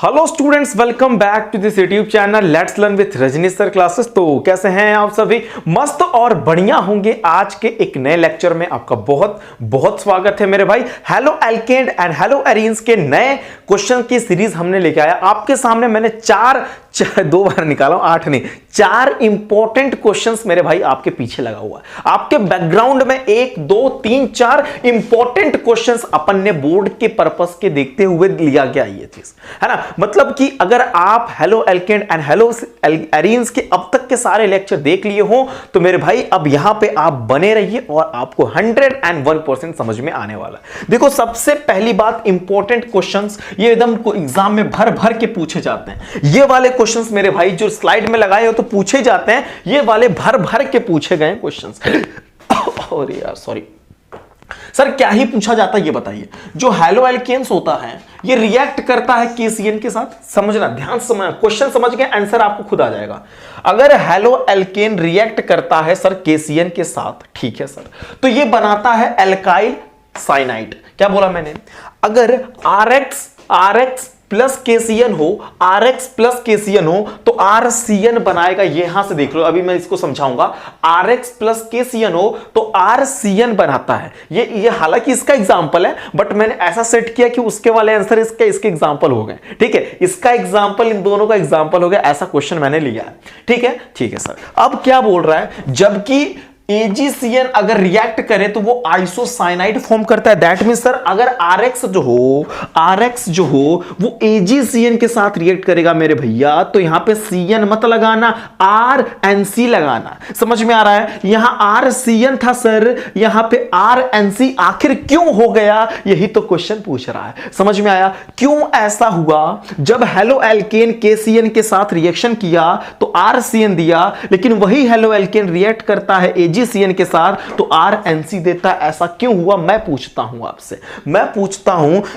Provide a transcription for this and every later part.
Hello students, welcome back to this YouTube channel let's learn with Rajnish sir classes. तो कैसे हैं आप सभी? मस्त और बढ़िया होंगे। आज के एक नए लेक्चर में आपका बहुत बहुत स्वागत है मेरे भाई। Halo alkane and hello arenes के नए क्वेश्चन की सीरीज हमने लेके आया आपके सामने। मैंने दो बार निकाला, 8 नहीं, 4 इंपॉर्टेंट क्वेश्चंस मेरे भाई आपके पीछे लगा हुआ है। आपके बैकग्राउंड में 1 2 3 4 इंपॉर्टेंट क्वेश्चंस अपन ने बोर्ड के पर्पस के देखते हुए लिया गया ये चीज, है ना। मतलब कि अगर आप halo alkane and hello arenes के अब तक के सारे लेक्चर देख लिए हो तो मेरे भाई अब यहां पे आप बने रहिए और आपको 101% समझ में आने वाला है। देखो, सबसे पहली बात, इंपॉर्टेंट क्वेश्चंस ये एकदम एग्जाम में भर भर के पूछे जाते हैं। ये वाले क्वेश्चंस मेरे भाई जो स्लाइड में लगाए हो तो पूछे जाते हैं, ये वाले भर भर के पूछे गए क्वेश्चंस। और यार सॉरी सर, क्या ही पूछा जाता है ये बताइए। जो हेलो एल्केन्स होता है ये रिएक्ट करता है केसीएन के साथ। समझना, ध्यान से समझना, क्वेश्चन समझ के आंसर आपको खुद आ जाएगा। अगर हेलो एल्केन रिएक्ट करता है सर केसीएन के साथ, ठीक है सर, तो ये बनाता है एल्काइल साइनाइड। क्या बोला मैंने? अगर RX प्लस केसीएन हो, RX प्लस केसीएन हो तो RCN बनाएगा। यहां से देख लो, अभी मैं इसको समझाऊंगा। RX प्लस केसीएन हो तो RCN बनाता है। ये हालांकि इसका एग्जांपल है, बट मैंने ऐसा सेट किया कि उसके वाले आंसर इसके एग्जांपल हो गए। ठीक है, इसका एग्जांपल इन दोनों का एग्जांपल हो गया, ऐसा क्वेश्चन मैंने लिया है। ठीक है सर। अब क्या बोल रहा है, जबकि AgCN अगर रिएक्ट करे तो वो आइसोसाइनाइड फॉर्म करता है। दैट मीन सर, अगर RX जो हो वो AgCN के साथ रिएक्ट करेगा मेरे भैया, तो यहां पे CN मत लगाना, RNC लगाना। समझ में आ रहा है? यहां RCN था सर, यहां पे RNC आखिर क्यों हो गया? यही तो क्वेश्चन पूछ रहा है। समझ में आया क्यों ऐसा हुआ? जब हेलो एल्केन KCN के साथ रिएक्शन किया तो RCN दिया, लेकिन वही हेलो एल्केन रिएक्ट करता है AgCN के साथ तो RNC देता है। ऐसा क्यों हुआ? मैं पूछता हूं आपसे,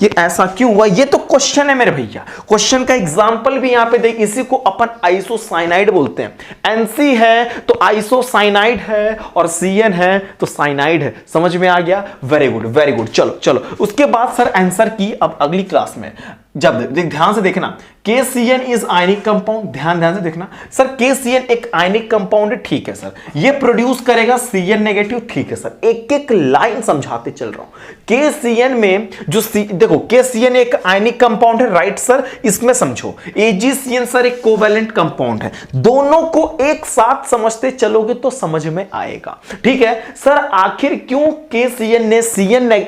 ये ऐसा क्यों हुआ? ये तो क्वेश्चन है मेरे भैया। क्वेश्चन का एग्जांपल भी यहां पे देख, इसी को अपन आइसोसाइनाइड बोलते हैं। NC है तो आइसोसाइनाइड है और CN है तो साइनाइड है। समझ में आ गया? Very good. चलो उसके बाद सर आंसर की अब अगली क्लास में जब ध्यान से देखना, KCN इज आयनिक कंपाउंड। ध्यान से देखना सर, KCN एक आयनिक कंपाउंड है, ठीक है सर। ये प्रोड्यूस करेगा CN नेगेटिव, ठीक है सर। एक लाइन समझाते चल रहा हूं। KCN में जो देखो, KCN एक आयनिक कंपाउंड है, राइट सर। इसमें समझो AgCN सर एक कोवेलेंट कंपाउंड है। दोनों को एक साथ समझते चलोगे तो समझ में आएगा। ठीक है सर, आखिर क्यों KCN ने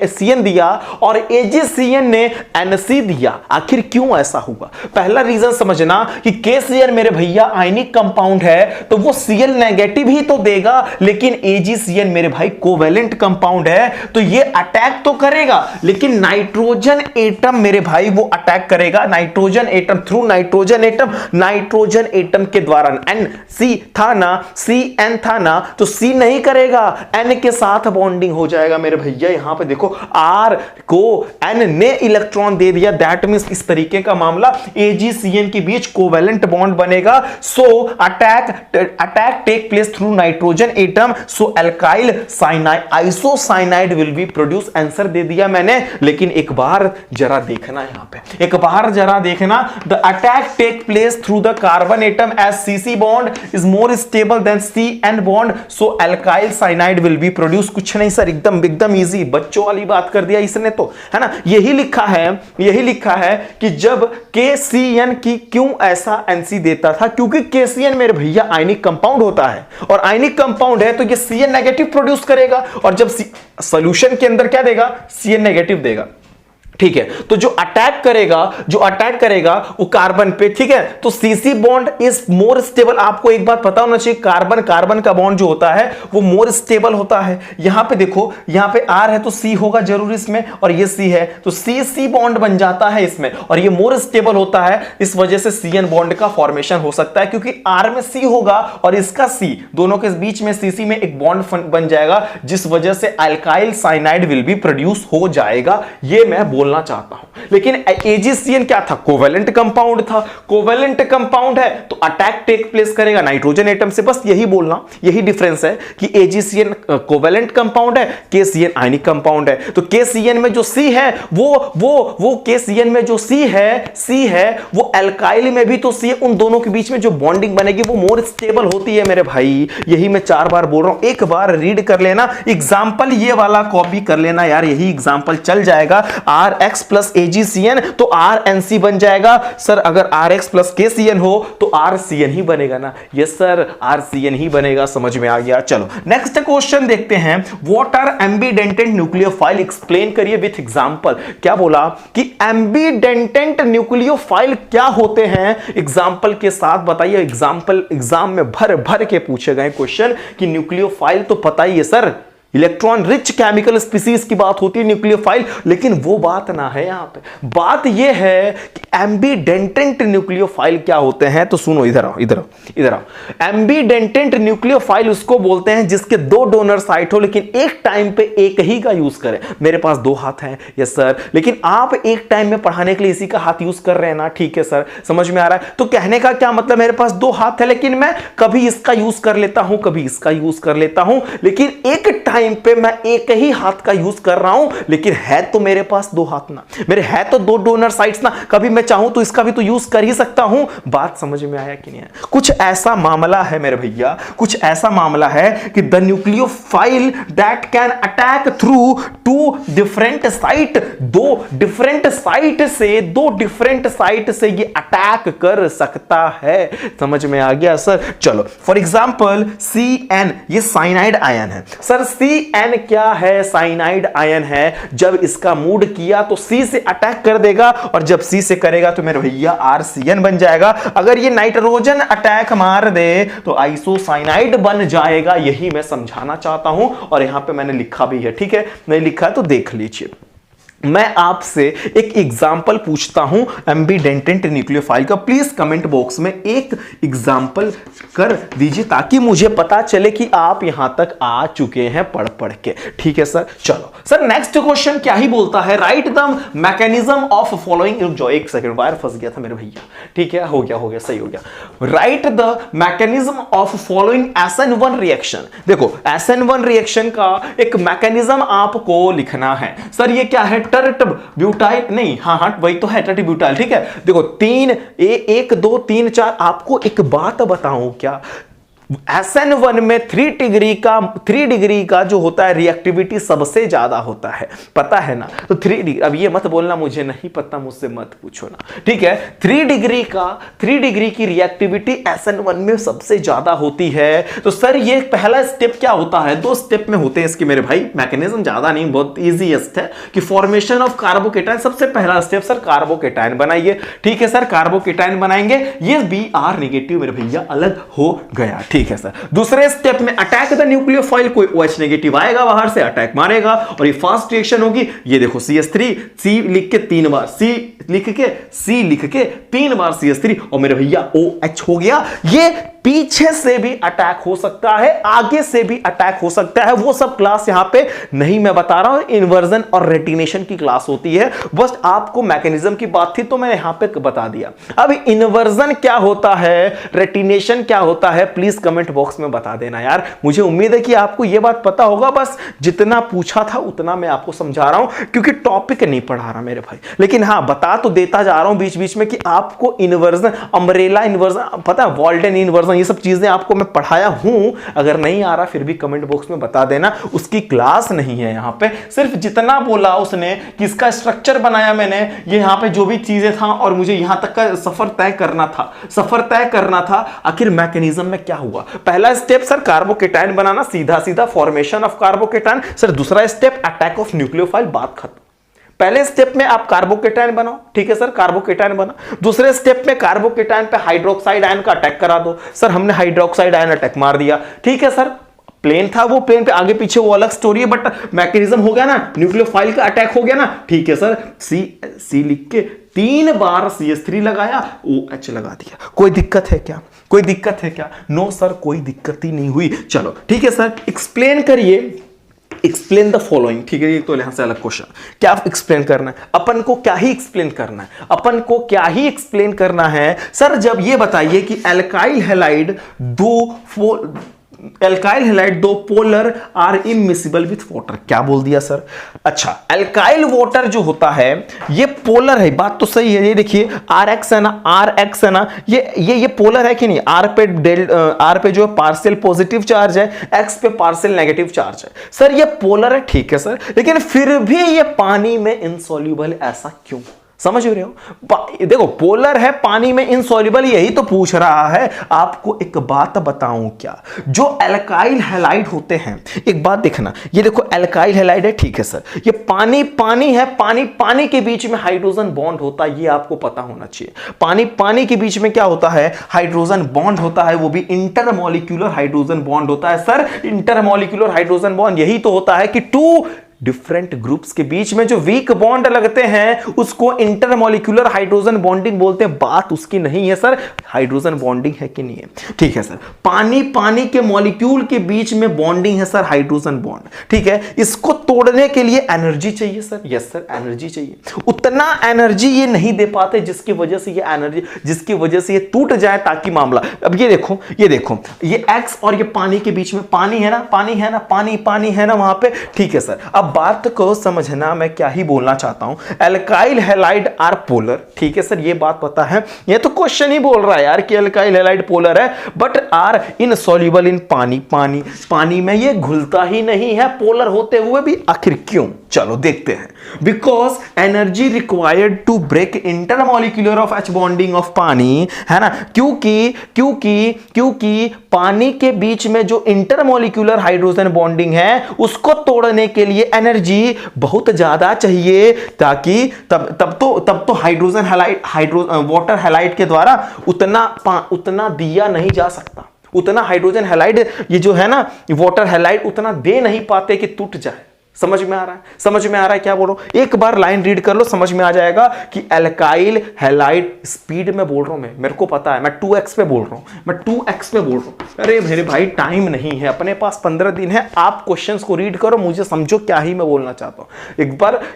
CN दिया और AgCN ने NC दिया? आखिर क्यों ऐसा हुआ? पहला रीजन समझना कि KCN मेरे भैया आयनिक कंपाउंड है तो वो Cl नेगेटिव ही तो देगा, लेकिन AgCN मेरे भाई कोवेलेंट कंपाउंड है तो ये अटैक तो करेगा, लेकिन नाइट्रोजन एटम मेरे भाई वो अटैक करेगा। Nitrogen atom through nitrogen atom के द्वारा। NC था ना, CN था ना, तो C नहीं करेगा, N के साथ बॉन्डिंग हो जाएगा मेरे भैया। यहां पे देखो, R को N ने इलेक्ट्रॉन दे दिया। दैट मींस इस तरीके का मामला, AgCN के बीच कोवेलेंट बॉन्ड बनेगा। So attack take place through nitrogen atom, so alkyl cyanide isocyanide will be produce. Answer दे दिया मैंने, लेकिन एक बार जरा देखना, यहां पे एक बार जरा देखना। The attack take place through the carbon atom as CC bond is more stable than CN bond, so alkyl cyanide will be produce. कुछ नहीं सर, एकदम इजी, बच्चों वाली बात कर दिया इसने तो, है ना। यही लिखा है कि जब KCN की क्यों ऐसा NC देता था, क्योंकि KCN मेरे भैया आयनिक कंपाउंड होता है और आयनिक कंपाउंड है तो ये CN नेगेटिव प्रोड्यूस करेगा, और जब सॉल्यूशन के अंदर क्या देगा? CN नेगेटिव देगा। ठीक है, तो जो अटैक करेगा वो कार्बन पे, ठीक है, तो CC bond is more stable. आपको एक बात पता होना चाहिए, कार्बन का बॉन्ड जो होता है वो मोर स्टेबल होता है। यहां पे देखो, यहां पे R है तो C होगा जरूर इसमें, और ये C है तो CC बॉन्ड बन जाता है इसमें, और ये मोर स्टेबल होता है। इस वजह से CN बॉन्ड का फॉर्मेशन हो सकता है, क्योंकि R में C होगा और इसका C, दोनों के बीच में CC में एक बॉन्ड बन जाएगा, जिस वजह से alkyl cyanide will be produce हो जाएगा। ये मैं बोलना चाहता हूं। लेकिन AgCN क्या था? कोवेलेंट कंपाउंड था। कोवेलेंट कंपाउंड है तो अटैक टेक प्लेस करेगा नाइट्रोजन एटम से, बस यही बोलना, यही डिफरेंस है कि AgCN कोवेलेंट कंपाउंड है, KCN आयनिक कंपाउंड है। तो KCN में जो C है वो KCN में जो C है वो एल्काइल में भी तो C है। उन दोनों के बीच में जो बॉन्डिंग बनेगी वो मोर स्टेबल होती है मेरे भाई। यही मैं 4 बार बोल रहा हूं, एक बार रीड कर लेना, एग्जांपल ये वाला कॉपी कर लेना यार, यही एग्जांपल चल जाएगा। RX प्लस AgCN तो RNC बन जाएगा। सर अगर RX प्लस KCN हो तो RCN ही बनेगा ना? यस सर, RCN ही बनेगा। समझ में आ गया? चलो नेक्स्ट क्वेश्चन देखते हैं। What are ambident nucleophile? Explain करिए विथ एग्जांपल। क्या बोला कि एम्बीडेंटेंट न्यूक्लियोफाइल क्या होते हैं? एग्जांपल के साथ बताइए। एग्जांपल एग्जाम में भर भर के पूछे गए क्वेश्चन कि न्यूक्लियोफाइल तो पता ही है sir, electron rich chemical species की बात होती है न्यूक्लियोफाइल, लेकिन वो बात ना है यहां पे। बात ये है कि एम्बीडेंटेंट न्यूक्लियोफाइल क्या होते हैं। तो सुनो, इधर आओ, इधर आओ, इधर आओ। एम्बीडेंटेंट न्यूक्लियोफाइल उसको बोलते हैं जिसके 2 डोनर साइट हो लेकिन एक टाइम पे एक ही का यूज करें। मेरे पास 2 हाथ हैं, यस सर, लेकिन आप एक टाइम में पढ़ाने के लिए इसी का हाथ यूज कर रहे हैं ना? ठीक है सर, समझ में आ रहा है। तो कहने का क्या मतलब, मेरे पास 2 हाथ है लेकिन मैं कभी इसका यूज कर लेता हूं, कभी इसका यूज कर लेता हूं, लेकिन एक टाइम पे मैं एक ही हाथ का यूज कर रहा हूं, लेकिन है तो मेरे पास 2 हाथ ना, मेरे है तो 2 डोनर साइट्स ना। कभी मैं चाहूं तो इसका भी तो यूज कर ही सकता हूं। बात समझ में आया कि नहीं है? कुछ ऐसा मामला है मेरे भैया, कुछ ऐसा मामला है कि the nucleophile that can attack through 2 different site, 2 different site से ये अटैक कर सकता है। समझ में आ गया सर? चलो फॉर एग्जांपल CN, ये साइनाइड आयन है सर। CN क्या है? साइनाइड आयन है। जब इसका मूड किया तो C से अटैक कर देगा, और जब C से करेगा तो मेरे भैया RCN बन जाएगा। अगर ये नाइट्रोजन अटैक मार दे तो आइसोसाइनाइड बन जाएगा। यही मैं समझाना चाहता हूं, और यहां पे मैंने लिखा भी है, ठीक है? नहीं लिखा है तो देख लीजिए। मैं आपसे एक एग्जाम्पल पूछता हूं एम्बीडेंटेंट न्यूक्लियोफाइल का, प्लीज कमेंट बॉक्स में एक एग्जाम्पल कर दीजिए ताकि मुझे पता चले कि आप यहां तक आ चुके हैं पढ़ पढ़ के। ठीक है सर? चलो सर नेक्स्ट क्वेश्चन क्या ही बोलता है, right the mechanism of following. जो एक सेकंड, वायर फंस गया था मेरे भैया। ठीक है, हो गया, सही हो गया। Right the mechanism of following SN1 reaction. देखो SN1 रिएक्शन का एक मैकेनिज्म आपको लिखना है। सर ये क्या है? टर्ट ब्यूटाइल, नहीं, हाँ वही तो है, टर्ट ब्यूटाइल। ठीक है, देखो 1 2 3 4। आपको एक बात बताऊं क्या, SN1 में 3 डिग्री का जो होता है रिएक्टिविटी सबसे ज्यादा होता है, पता है ना? तो 3 डिग्री, अब ये मत बोलना मुझे नहीं पता, मुझसे मत पूछो ना, ठीक है? 3 डिग्री की रिएक्टिविटी SN1 में सबसे ज्यादा होती है। तो सर ये पहला स्टेप क्या होता है? 2 स्टेप में होते हैं इसके मेरे भाई। मैकेनिज्म ज्यादा नहीं, बहुत इजीएस्ट है कि फॉर्मेशन ऑफ कार्बोकेटाइन। सबसे पहला स्टेप सर कार्बोकेटाइन बनाइए। ठीक है सर, कार्बोकेटाइन बनाएंगे, ये Br नेगेटिव मेरे भैया अलग हो गया। ठीक है सर, दूसरे स्टेप में अटैक द न्यूक्लियोफाइल, कोई OH नेगेटिव आएगा बाहर से, अटैक मारेगा और ये फास्ट रिएक्शन होगी। ये देखो CH3, C लिख के 3 बार, C लिख के 3 बार CH3, और मेरे भैया OH हो गया। ये पीछे से भी अटैक हो सकता है, आगे से भी अटैक हो सकता है। वो सब क्लास यहां पे नहीं मैं बता रहा हूं, इन्वर्जन और रेटिनेशन की क्लास होती है। बस आपको मैकेनिज्म की बात थी तो मैं यहां पे बता दिया। अब इन्वर्जन क्या होता है, रेटिनेशन क्या होता है, प्लीज कमेंट बॉक्स में बता देना यार। मुझे उम्मीद है कि आपको यह बात पता होगा। बस जितना पूछा था उतना मैं आपको समझा रहा हूं, क्योंकि टॉपिक नहीं पढ़ा रहा मेरे भाई, लेकिन हां बता तो देता जा रहा हूं बीच बीच में कि आपको इन्वर्जन, अम्ब्रेला इन्वर्जन, पता है वॉल्डेन इन्वर्जन, ये सब चीजें आपको मैं पढ़ाया हूं। अगर नहीं आ रहा फिर भी कमेंट बॉक्स में बता देना। उसकी क्लास नहीं है यहां पे, सिर्फ जितना बोला उसने कि इसका स्ट्रक्चर बनाया मैंने, ये यहां पे जो भी चीजें था और मुझे यहां तक का सफर तय करना था। आखिर मैकेनिज्म में क्या हुआ? पहला स्टेप सर कार्बोकेटाइन बनाना, सीधा सीधा फॉर्मेशन ऑफ कार्बोकेटाइन। सर दूसरा स्टेप अटैक ऑफ न्यूक्लियोफाइल, बात खत्म। पहले स्टेप में आप कार्बोकेटाइन बनाओ, ठीक है सर, कार्बोकेटाइन बना। दूसरे स्टेप में कार्बोकेटाइन पे हाइड्रोक्साइड आयन का अटैक करा दो। सर हमने हाइड्रोक्साइड आयन अटैक मार दिया, ठीक है सर। प्लेन था वो, प्लेन पे आगे पीछे वो अलग स्टोरी है, बट मैकेनिज्म हो गया ना, न्यूक्लियोफाइल का अटैक हो गया ना, ठीक है सर। सी लिख के 3 बार CH3 लगाया, OH लगा दिया। कोई दिक्कत है क्या? नो सर, कोई दिक्कत ही नहीं हुई। चलो ठीक है सर, एक्सप्लेन करिए एक्सप्लेन द फॉलोइंग, ठीक है, ये तो यहां से अलग क्वेश्चन, क्या एक्सप्लेन करना है अपन को, क्या ही एक्सप्लेन करना है अपन को, क्या ही एक्सप्लेन करना है सर। जब ये बताइए कि alkyl halide though polar are immiscible with water, क्या बोल दिया सर। अच्छा, एल्काइल वाटर जो होता है ये पोलर है, बात तो सही है, ये देखिए आर एक्स है ना, आर एक्स है ना, ये पोलर है कि नहीं, आर पे जो पार्शियल पॉजिटिव चार्ज है, एक्स पे पार्शियल नेगेटिव चार्ज है सर, ये पोलर है, ठीक है सर, लेकिन फिर भी ये पानी में इनसॉल्युबल, ऐसा क्यों, समझ रहे हो। देखो पोलर है, पानी में इनसॉल्युबल, यही तो पूछ रहा है। आपको एक बात बताऊं क्या, जो एल्काइल हैलाइड होते हैं, एक बात देखना, ये देखो एल्काइल हैलाइड है, ठीक है सर, ये पानी है, पानी के बीच में हाइड्रोजन बॉन्ड होता है, ये आपको पता होना चाहिए। पानी के बीच में क्या होता है, हाइड्रोजन बॉन्ड होता है, वो भी इंटरमॉलिक्यूलर हाइड्रोजन बॉन्ड होता है सर। इंटरमॉलिक्यूलर हाइड्रोजन बॉन्ड यही तो होता है कि टू डिफरेंट ग्रुप्स के बीच में जो वीक बॉन्ड लगते हैं उसको इंटरमॉलिक्यूलर हाइड्रोजन बॉन्डिंग बोलते हैं। बात उसकी नहीं है सर, हाइड्रोजन बॉन्डिंग है कि नहीं है, ठीक है सर। पानी के मॉलिक्यूल के बीच में बॉन्डिंग है सर, हाइड्रोजन बॉन्ड, ठीक है। इसको तोड़ने के लिए एनर्जी चाहिए सर, यस सर, एनर्जी चाहिए। उतना एनर्जी ये नहीं दे पाते जिसकी वजह से ये टूट जाए, ताकि मामला, अब ये देखो ये एक्स और ये पानी के बीच में, पानी है ना वहां पे, ठीक है सर। अब बात को समझना, मैं क्या ही बोलना चाहता हूं, एल्काइल हैलाइड आर पोलर, ठीक है सर, ये बात पता है, ये तो क्वेश्चन ही बोल रहा है यार कि एल्काइल हैलाइड पोलर है, बट आर इनसॉल्युबल इन पानी में ये घुलता ही नहीं है, पोलर होते हुए भी, आखिर क्यों, चलो देखते हैं। Because energy required to break intermolecular of H bonding of पानी, है ना, क्योंकि पानी के बीच में जो इंटरमॉलिक्यूलर हाइड्रोजन बॉन्डिंग है उसको तोड़ने के लिए एनर्जी बहुत ज्यादा चाहिए, ताकि तब तो हाइड्रोजन हैलाइड वाटर हैलाइड के द्वारा उतना दिया नहीं जा सकता, उतना हाइड्रोजन हैलाइड ये जो है ना वाटर हैलाइड उतना दे नहीं पाते कि टूट जाए। समझ में आ रहा है क्या बोल रहा हूं, एक बार लाइन रीड कर लो, समझ में आ जाएगा कि एल्काइल हैलाइड, स्पीड में बोल रहा हूं मैं, मेरे को पता है, मैं 2x पे बोल रहा हूं, अरे मेरे भाई टाइम नहीं है अपने पास, 15 दिन है, आप क्वेश्चंस को रीड करो, मुझे समझो क्या ही मैं बोलना चाहता हूं।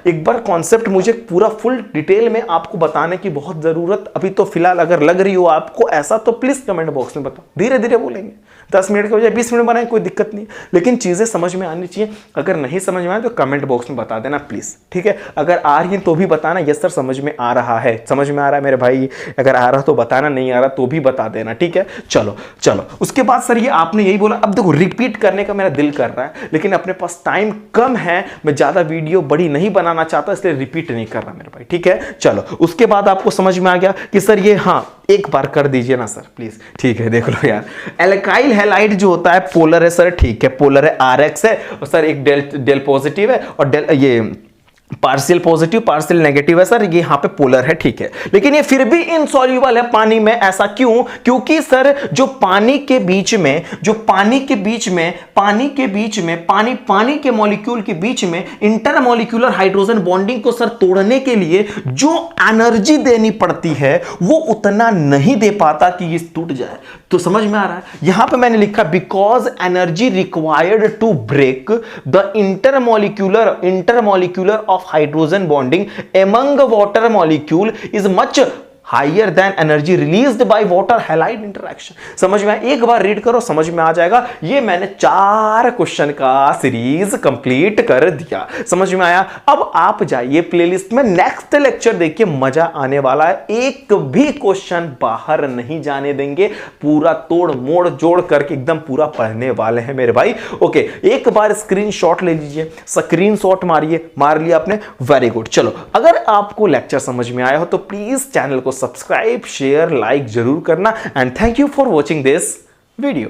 एक बार कॉन्सेप्ट मुझे पूरा फुल डिटेल में आपको बताने की बहुत जरूरत अभी तो फिलहाल अगर लग रही हो आपको ऐसा, तो प्लीज कमेंट बॉक्स में बताओ, धीरे धीरे बोलेंगे, 10 मिनट के बजाय 20 मिनट बनाए, कोई दिक्कत नहीं, लेकिन चीजें समझ में आनी चाहिए। अगर नहीं समझ में आए तो कमेंट बॉक्स में बता देना प्लीज, ठीक है। अगर आ रही है तो भी बताना, यस सर समझ में आ रहा है, मेरे भाई, अगर आ रहा तो बताना, नहीं आ रहा तो भी बता देना, ठीक है। चलो उसके बाद सर ये आपने यही बोला, अब देखो रिपीट करने का मेरा दिल कर रहा है, लेकिन अपने पास टाइम कम है, मैं ज्यादा वीडियो बड़ी नहीं बनाना चाहता, इसलिए रिपीट नहीं कर रहा मेरे भाई, ठीक है। चलो उसके बाद आपको समझ में आ गया कि सर ये, हाँ एक बार कर दीजिए ना सर प्लीज, ठीक है। देख लो यार, एल्काइल हैलाइड जो होता है पोलर है सर, ठीक है, पोलर है, RX है, और सर एक डेल पॉजिटिव है और ये पार्शियल पॉजिटिव पार्शियल नेगेटिव है सर, ये यहां पे पोलर है, ठीक है, लेकिन ये फिर भी इनसॉल्युबल है पानी में, ऐसा क्यों, क्योंकि सर जो पानी के बीच में पानी के मॉलिक्यूल के बीच में इंटरमॉलिक्यूलर हाइड्रोजन बॉन्डिंग को सर तोड़ने के लिए जो एनर्जी देनी पड़ती है वो उतना नहीं दे पाता कि ये टूट जाए। तो समझ में आ रहा है, यहां पे मैंने लिखा because energy required to break the intermolecular of hydrogen bonding among water molecule is much higher than energy released by water halide interaction. समझ में आया, एक बार रीड करो समझ में आ जाएगा। ये मैंने 4 क्वेश्चन का सीरीज कंप्लीट कर दिया, समझ में आया। अब आप जाइए प्लेलिस्ट में, नेक्स्ट लेक्चर देखिए, मजा आने वाला है, एक भी क्वेश्चन बाहर नहीं जाने देंगे, पूरा तोड़ मोड़ जोड़ करके एकदम पूरा पढ़ने वाले हैं मेरे भाई। ओके, एक बार स्क्रीनशॉट ले लीजिए, स्क्रीनशॉट मार लिया आपने, वेरी गुड। चलो, अगर आपको लेक्चर समझ में आया हो तो प्लीज चैनल को सब्सक्राइब शेयर लाइक जरूर करना, and thank you for watching this video.